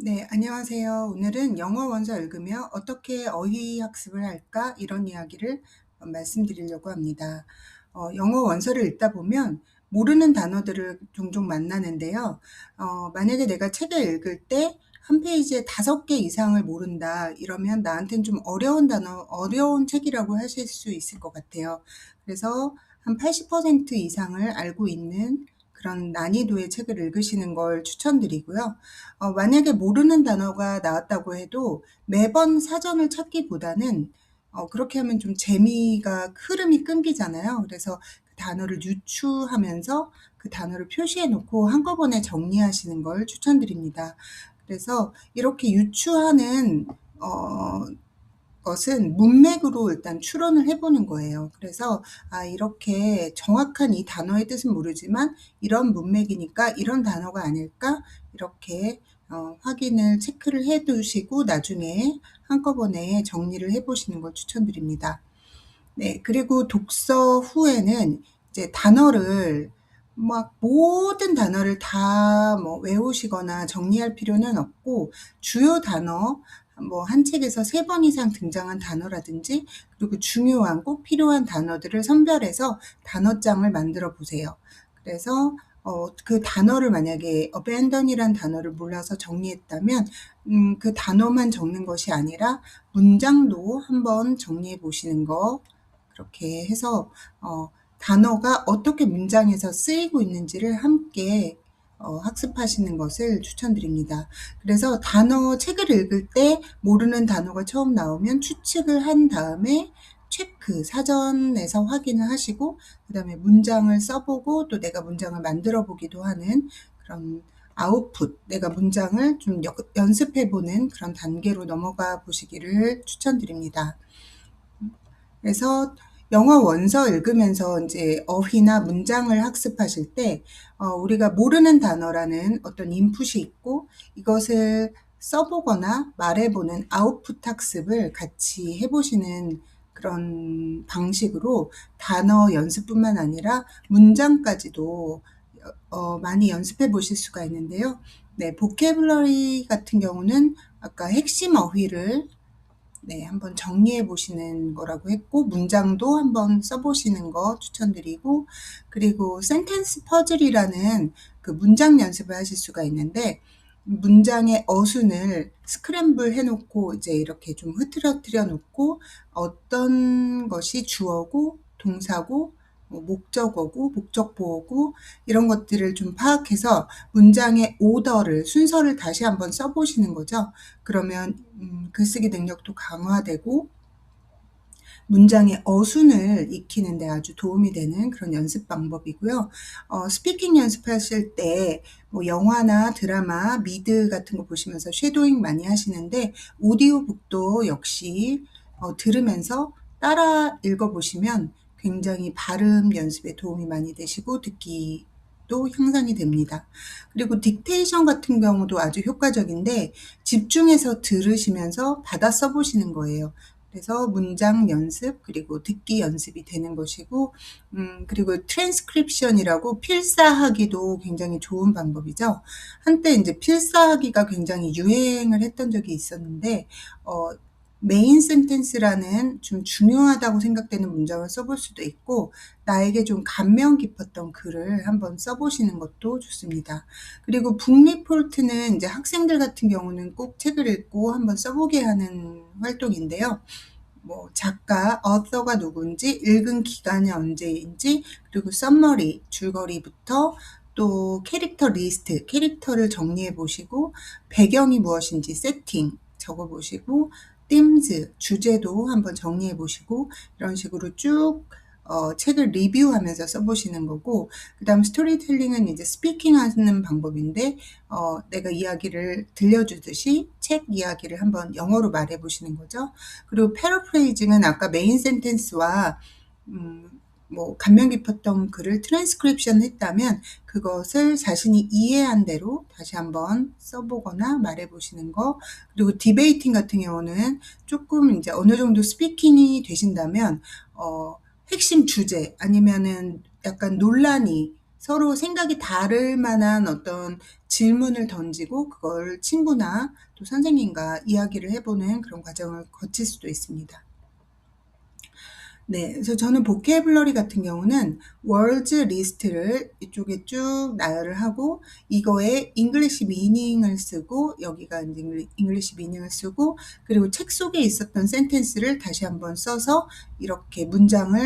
네, 안녕하세요. 오늘은 영어 원서 읽으며 어떻게 어휘 학습을 할까? 이런 이야기를 말씀드리려고 합니다. 영어 원서를 읽다 보면 모르는 단어들을 종종 만나는데요. 만약에 내가 책을 읽을 때 한 페이지에 5개 이상을 모른다. 이러면 나한테는 좀 어려운 어려운 책이라고 하실 수 있을 것 같아요. 그래서 한 80% 이상을 알고 있는 그런 난이도의 책을 읽으시는 걸 추천드리고요. 만약에 모르는 단어가 나왔다고 해도 매번 사전을 찾기보다는 그렇게 하면 좀 재미가 흐름이 끊기잖아요. 그래서 그 단어를 유추하면서 그 단어를 표시해 놓고 한꺼번에 정리하시는 걸 추천드립니다. 그래서 이렇게 유추하는 것은 문맥으로 일단 추론을 해보는 거예요. 그래서 이렇게 정확한 이 단어의 뜻은 모르지만 이런 문맥이니까 이런 단어가 아닐까? 이렇게 확인을 체크를 해 두시고 나중에 한꺼번에 정리를 해 보시는 걸 추천드립니다. 네, 그리고 독서 후에는 이제 단어를 막 모든 단어를 다 뭐 외우시거나 정리할 필요는 없고 주요 단어 뭐 한 책에서 3번 이상 등장한 단어라든지 그리고 중요한 꼭 필요한 단어들을 선별해서 단어장을 만들어 보세요. 그래서 그 단어를 만약에 abandon이란 단어를 몰라서 정리했다면 그 단어만 적는 것이 아니라 문장도 한번 정리해 보시는 거 그렇게 해서 단어가 어떻게 문장에서 쓰이고 있는지를 함께 학습하시는 것을 추천드립니다. 그래서 책을 읽을 때 모르는 단어가 처음 나오면 추측을 한 다음에 체크, 사전에서 확인을 하시고 그 다음에 문장을 써보고 또 내가 문장을 만들어 보기도 하는 그런 아웃풋, 내가 문장을 좀 연습해보는 그런 단계로 넘어가 보시기를 추천드립니다. 그래서 영어 원서 읽으면서 이제 어휘나 문장을 학습하실 때, 우리가 모르는 단어라는 어떤 인풋이 있고, 이것을 써보거나 말해보는 아웃풋 학습을 같이 해보시는 그런 방식으로 단어 연습뿐만 아니라 문장까지도 많이 연습해 보실 수가 있는데요. 네, 보캐블러리 같은 경우는 아까 핵심 어휘를 네, 한번 정리해 보시는 거라고 했고, 문장도 한번 써보시는 거 추천드리고, 그리고 센텐스 퍼즐이라는 그 문장 연습을 하실 수가 있는데, 문장의 어순을 스크램블 해놓고, 이제 이렇게 좀 흐트러뜨려 놓고, 어떤 것이 주어고, 동사고, 목적어고, 목적보어고, 이런 것들을 좀 파악해서 문장의 순서를 다시 한번 써보시는 거죠. 그러면 글쓰기 능력도 강화되고 문장의 어순을 익히는 데 아주 도움이 되는 그런 연습 방법이고요. 스피킹 연습하실 때 뭐 영화나 드라마, 미드 같은 거 보시면서 쉐도잉 많이 하시는데 오디오북도 역시 들으면서 따라 읽어보시면 굉장히 발음 연습에 도움이 많이 되시고 듣기도 향상이 됩니다. 그리고 딕테이션 같은 경우도 아주 효과적인데 집중해서 들으시면서 받아 써보시는 거예요. 그래서 문장 연습 그리고 듣기 연습이 되는 것이고 그리고 트랜스크립션이라고 필사하기도 굉장히 좋은 방법이죠. 한때 이제 필사하기가 굉장히 유행을 했던 적이 있었는데 메인 센텐스라는 좀 중요하다고 생각되는 문장을 써볼 수도 있고 나에게 좀 감명 깊었던 글을 한번 써보시는 것도 좋습니다. 그리고 북리폴트는 이제 학생들 같은 경우는 꼭 책을 읽고 한번 써보게 하는 활동인데요. 뭐 작가, author가 누군지, 읽은 기간이 언제인지, 그리고 서머리, 줄거리부터 또 캐릭터 리스트, 캐릭터를 정리해 보시고 배경이 무엇인지 세팅 적어 보시고 themes, 주제도 한번 정리해 보시고 이런 식으로 쭉 책을 리뷰하면서 써보시는 거고 그 다음 스토리텔링은 이제 스피킹 하는 방법인데 내가 이야기를 들려주듯이 책 이야기를 한번 영어로 말해 보시는 거죠. 그리고 패러프레이징은 아까 메인 센텐스와 뭐 감명 깊었던 글을 트랜스크립션 했다면 그것을 자신이 이해한 대로 다시 한번 써보거나 말해보시는 거. 그리고 디베이팅 같은 경우는 조금 이제 어느 정도 스피킹이 되신다면 핵심 주제 아니면은 약간 논란이 서로 생각이 다를 만한 어떤 질문을 던지고 그걸 친구나 또 선생님과 이야기를 해보는 그런 과정을 거칠 수도 있습니다. 네, 그래서 저는 보케블러리 같은 경우는 words 리스트를 이쪽에 쭉 나열을 하고 이거에 English meaning을 쓰고 여기가 이제 English meaning을 쓰고 그리고 책 속에 있었던 센텐스를 다시 한번 써서 이렇게 문장을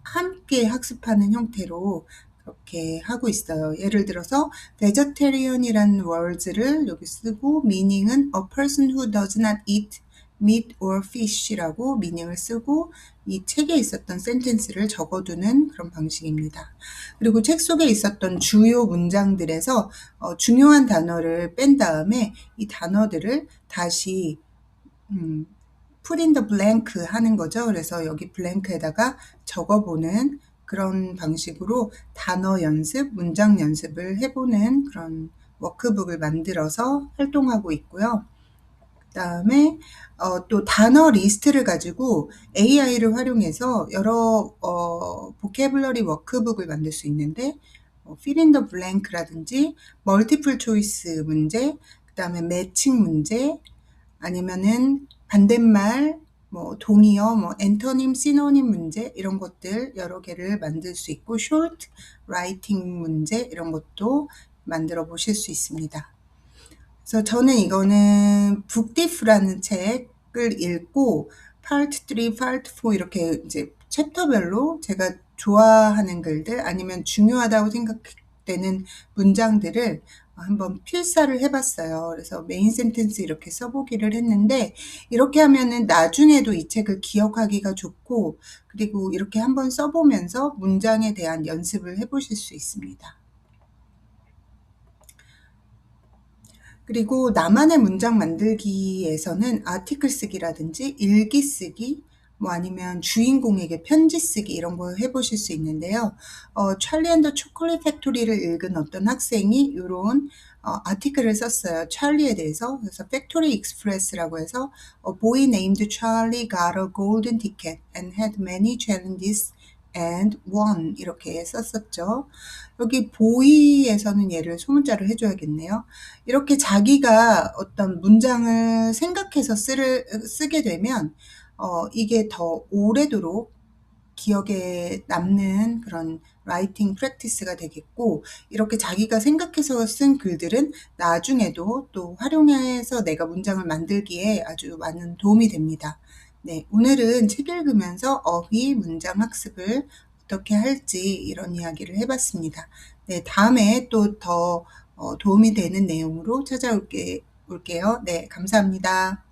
함께 학습하는 형태로 그렇게 하고 있어요. 예를 들어서 vegetarian이라는 words를 여기 쓰고 meaning은 a person who does not eat meat or fish라고 미닝을 쓰고 이 책에 있었던 센텐스를 적어두는 그런 방식입니다. 그리고 책 속에 있었던 주요 문장들에서 중요한 단어를 뺀 다음에 이 단어들을 다시 put in the blank 하는 거죠. 그래서 여기 블랭크에다가 적어보는 그런 방식으로 단어 연습, 문장 연습을 해보는 그런 워크북을 만들어서 활동하고 있고요. 그다음에 또 단어 리스트를 가지고 AI를 활용해서 여러 보캐블러리 워크북을 만들 수 있는데 fill in the blank라든지 멀티플 초이스 문제, 그다음에 매칭 문제, 아니면은 반대말, 뭐 동의어, 뭐 엔토님, 시노님 문제 이런 것들 여러 개를 만들 수 있고 short writing 문제 이런 것도 만들어 보실 수 있습니다. 그래서 저는 이거는 북디프라는 책을 읽고 파트 3, 파트 4 이렇게 이제 챕터별로 제가 좋아하는 글들 아니면 중요하다고 생각되는 문장들을 한번 필사를 해봤어요. 그래서 메인 센텐스 이렇게 써보기를 했는데 이렇게 하면은 나중에도 이 책을 기억하기가 좋고 그리고 이렇게 한번 써보면서 문장에 대한 연습을 해보실 수 있습니다. 그리고 나만의 문장 만들기에서는 아티클 쓰기라든지 일기 쓰기, 뭐 아니면 주인공에게 편지 쓰기 이런 거 해보실 수 있는데요. 찰리 앤 더 초콜릿 팩토리를 읽은 어떤 학생이 이런 아티클을 썼어요. 찰리에 대해서. 그래서 팩토리 익스프레스라고 해서 A boy named Charlie got a golden ticket and had many challenges and won 이렇게 썼었죠. 여기 보이에서는 얘를 소문자를 해줘야겠네요. 이렇게 자기가 어떤 문장을 생각해서 쓰게 되면 이게 더 오래도록 기억에 남는 그런 라이팅 프랙티스가 되겠고 이렇게 자기가 생각해서 쓴 글들은 나중에도 또 활용해서 내가 문장을 만들기에 아주 많은 도움이 됩니다. 네, 오늘은 책 읽으면서 어휘 문장 학습을 어떻게 할지 이런 이야기를 해봤습니다. 네, 다음에 또 더 도움이 되는 내용으로 찾아올게요. 네, 감사합니다.